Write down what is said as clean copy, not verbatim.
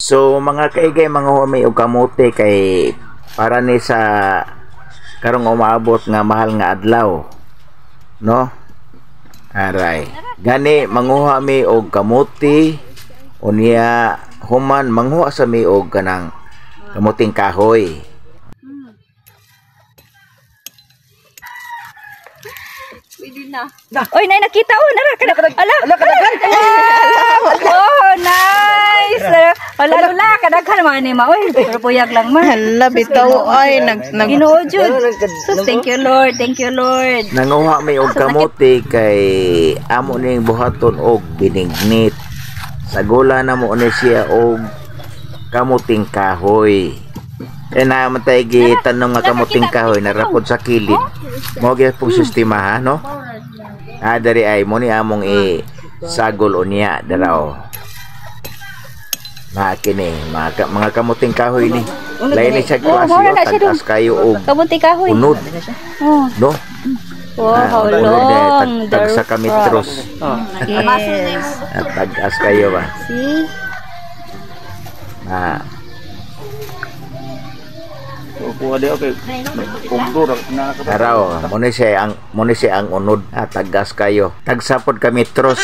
So mga kaigay, mga humi og kamote kay para ni sa karong umaabot nga mahal nga adlaw, no? Aray. Gani manguha mi og kamote unya human manguha sa mi og kanang kamuting kahoy. Oy, nay nakita nara kada. Ala oh, nice. Ala lula kadaghan man ni ma. Oy, pero puyag lang man. Hala bitaw ay Ginoo jud. So thank you Lord. Nanguha mi og kamote kay amo ning buhaton og binignit. Sagula na mo ni siya og kamuting kahoy. Kaya namatay gitanong nga kamuting kahoy narapod sa kilid. Mo gyud pong sistema ha, no? Dari ay mo ni among sagol unya daraw. Kini mga kamuting kahoy ni. Lain ni siya klase tagas kayo og kamuting kahoy. Unod. No? Wow, how long. Tagsa kami tros. Yes. Tagas kayo ba? See? Kuha di okay. Kumpro na Araw, mo ni siya ang unod. Tagas kayo. Tagsapod kami tros.